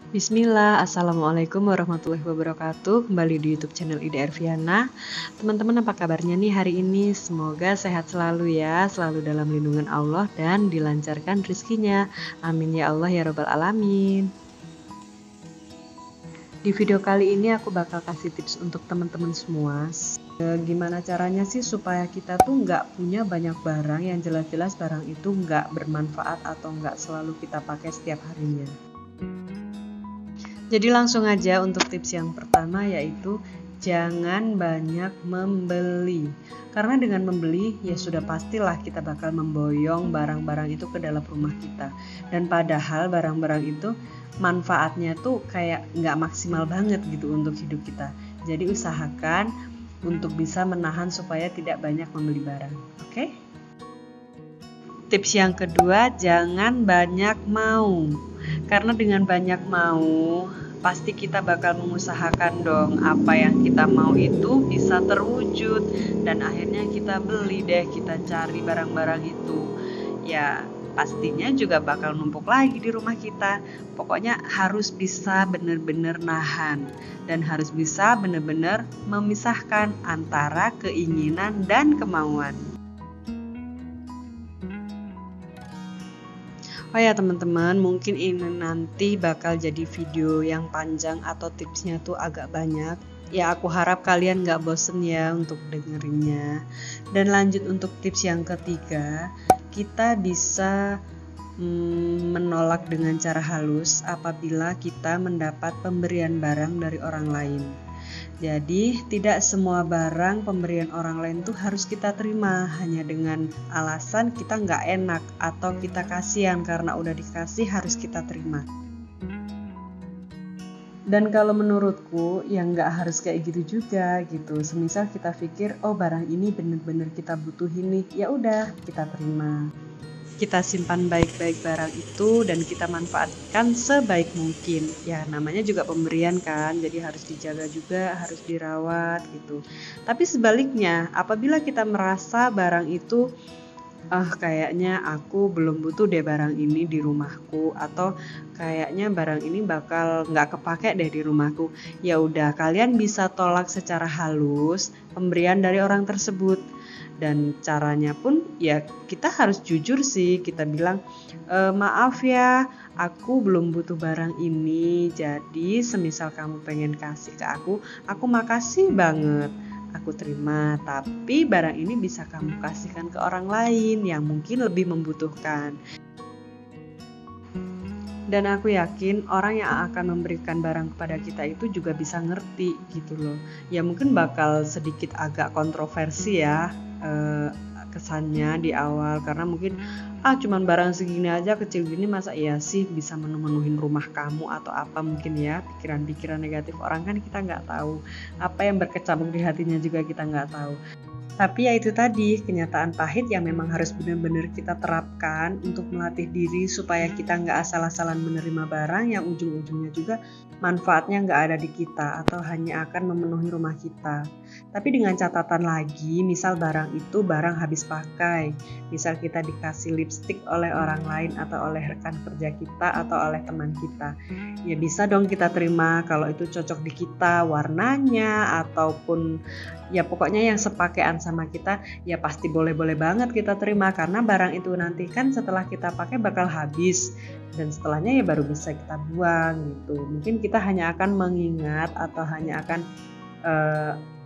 Bismillah, Assalamualaikum warahmatullahi wabarakatuh. Kembali di YouTube channel Ida Erviana. Teman-teman, apa kabarnya nih hari ini? Semoga sehat selalu ya, selalu dalam lindungan Allah dan dilancarkan rezekinya. Amin ya Allah ya Rabbal Alamin. Di video kali ini aku bakal kasih tips untuk teman-teman semua. Gimana caranya sih supaya kita tuh nggak punya banyak barang yang jelas-jelas barang itu nggak bermanfaat atau nggak selalu kita pakai setiap harinya. Jadi langsung aja untuk tips yang pertama, yaitu jangan banyak membeli. Karena dengan membeli ya sudah pastilah kita bakal memboyong barang-barang itu ke dalam rumah kita. Dan padahal barang-barang itu manfaatnya tuh kayak nggak maksimal banget gitu untuk hidup kita. Jadi usahakan untuk bisa menahan supaya tidak banyak membeli barang. Oke? Tips yang kedua, jangan banyak mau. Karena dengan banyak mau, pasti kita bakal mengusahakan dong apa yang kita mau itu bisa terwujud. Dan akhirnya kita beli deh, kita cari barang-barang itu. Ya, pastinya juga bakal numpuk lagi di rumah kita. Pokoknya harus bisa benar-benar nahan. Dan harus bisa benar-benar memisahkan antara keinginan dan kemauan. Oh ya teman-teman, mungkin ini nanti bakal jadi video yang panjang atau tipsnya tuh agak banyak. Ya aku harap kalian gak bosen ya untuk dengerinnya. Dan lanjut untuk tips yang ketiga, kita bisa menolak dengan cara halus apabila kita mendapat pemberian barang dari orang lain. Jadi tidak semua barang pemberian orang lain tuh harus kita terima hanya dengan alasan kita nggak enak atau kita kasihan karena udah dikasih harus kita terima. Dan kalau menurutku yang nggak harus kayak gitu juga gitu. Semisal kita pikir oh barang ini bener-bener kita butuhin nih, ya udah kita terima. Kita simpan baik-baik barang itu dan kita manfaatkan sebaik mungkin. Ya namanya juga pemberian kan, jadi harus dijaga juga, harus dirawat gitu. Tapi sebaliknya, apabila kita merasa barang itu kayaknya aku belum butuh deh barang ini di rumahku, atau kayaknya barang ini bakal nggak kepake deh di rumahku, ya udah kalian bisa tolak secara halus pemberian dari orang tersebut. Dan caranya pun ya kita harus jujur sih, kita bilang maaf ya aku belum butuh barang ini, jadi semisal kamu pengen kasih ke aku makasih banget, aku terima, tapi barang ini bisa kamu kasihkan ke orang lain yang mungkin lebih membutuhkan. Dan aku yakin orang yang akan memberikan barang kepada kita itu juga bisa ngerti gitu loh. Ya mungkin bakal sedikit agak kontroversi ya kesannya di awal, karena mungkin cuman barang segini aja kecil gini masa iya sih bisa menuhin rumah kamu atau apa, mungkin ya pikiran-pikiran negatif orang kan kita nggak tahu, apa yang berkecamuk di hatinya juga kita nggak tahu. Tapi ya itu tadi, kenyataan pahit yang memang harus benar-benar kita terapkan untuk melatih diri supaya kita nggak asal-asalan menerima barang yang ujung-ujungnya juga manfaatnya nggak ada di kita atau hanya akan memenuhi rumah kita. Tapi dengan catatan lagi, misal barang itu barang habis pakai, misal kita dikasih lipstik oleh orang lain atau oleh rekan kerja kita atau oleh teman kita, ya bisa dong kita terima kalau itu cocok di kita warnanya ataupun ya pokoknya yang sepakaian sama kita, ya pasti boleh-boleh banget kita terima, karena barang itu nanti kan setelah kita pakai bakal habis dan setelahnya ya baru bisa kita buang gitu. Mungkin kita hanya akan mengingat atau hanya akan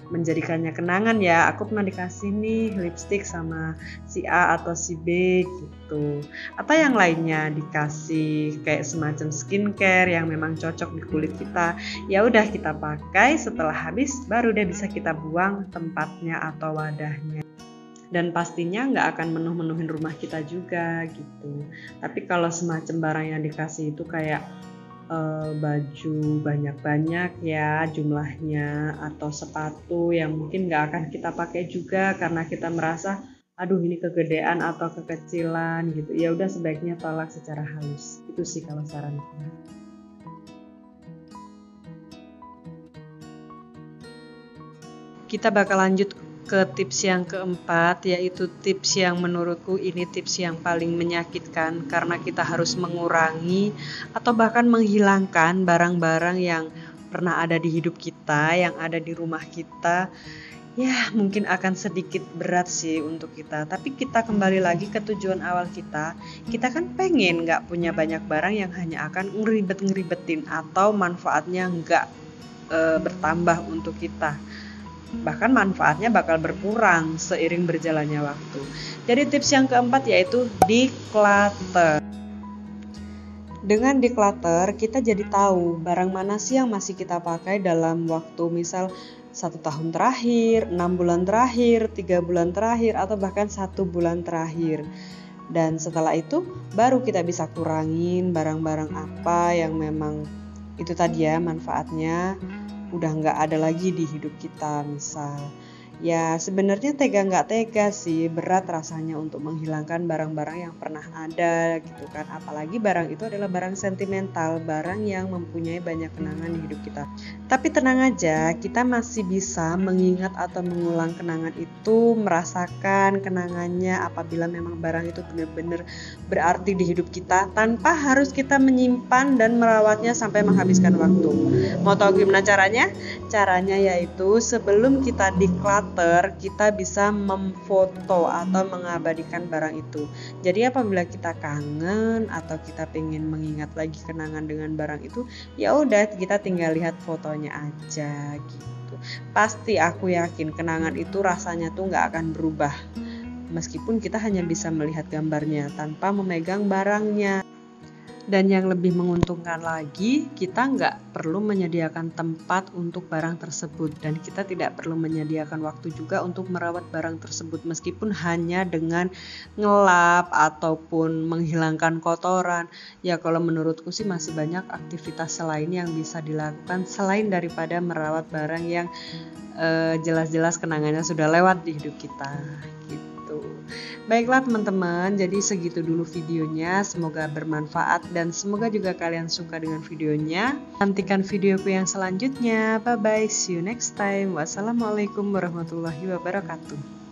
menjadikannya kenangan, ya aku pernah dikasih nih lipstick sama si A atau si B gitu, atau yang lainnya dikasih kayak semacam skincare yang memang cocok di kulit kita, ya udah kita pakai, setelah habis baru deh bisa kita buang tempatnya atau wadahnya. Dan pastinya nggak akan menuhin rumah kita juga gitu. Tapi kalau semacam barang yang dikasih itu kayak baju banyak-banyak ya jumlahnya, atau sepatu yang mungkin nggak akan kita pakai juga karena kita merasa aduh ini kegedean atau kekecilan gitu, ya udah sebaiknya tolak secara halus. Itu sih kalau saranku. Kita bakal lanjut ke tips yang keempat, yaitu tips yang menurutku ini tips yang paling menyakitkan karena kita harus mengurangi atau bahkan menghilangkan barang-barang yang pernah ada di hidup kita, yang ada di rumah kita. Ya, mungkin akan sedikit berat sih untuk kita, tapi kita kembali lagi ke tujuan awal kita. Kita kan pengen nggak punya banyak barang yang hanya akan ngeribet-ngeribetin atau manfaatnya nggak bertambah untuk kita. Bahkan manfaatnya bakal berkurang seiring berjalannya waktu. Jadi tips yang keempat yaitu declutter. Dengan declutter kita jadi tahu barang mana sih yang masih kita pakai dalam waktu misal 1 tahun terakhir, 6 bulan terakhir, 3 bulan terakhir, atau bahkan 1 bulan terakhir. Dan setelah itu baru kita bisa kurangin barang-barang apa yang memang itu tadi ya manfaatnya udah nggak ada lagi di hidup kita misal. Ya sebenarnya tega nggak tega sih, berat rasanya untuk menghilangkan barang-barang yang pernah ada gitu kan. Apalagi barang itu adalah barang sentimental, barang yang mempunyai banyak kenangan di hidup kita. Tapi tenang aja, kita masih bisa mengingat atau mengulang kenangan itu, merasakan kenangannya apabila memang barang itu benar-benar berarti di hidup kita, tanpa harus kita menyimpan dan merawatnya sampai menghabiskan waktu. Mau tahu gimana caranya? Caranya yaitu sebelum kita declutter, kita bisa memfoto atau mengabadikan barang itu. Jadi apabila kita kangen atau kita pengen mengingat lagi kenangan dengan barang itu, ya udah kita tinggal lihat fotonya aja gitu. Pasti aku yakin kenangan itu rasanya tuh nggak akan berubah meskipun kita hanya bisa melihat gambarnya tanpa memegang barangnya. Dan yang lebih menguntungkan lagi, kita nggak perlu menyediakan tempat untuk barang tersebut, dan kita tidak perlu menyediakan waktu juga untuk merawat barang tersebut, meskipun hanya dengan ngelap ataupun menghilangkan kotoran. Ya kalau menurutku sih masih banyak aktivitas lain yang bisa dilakukan selain daripada merawat barang yang jelas-jelas kenangannya sudah lewat di hidup kita gitu. Baiklah teman-teman, jadi segitu dulu videonya, semoga bermanfaat dan semoga juga kalian suka dengan videonya. Nantikan videoku yang selanjutnya. Bye bye, see you next time. Wassalamualaikum warahmatullahi wabarakatuh.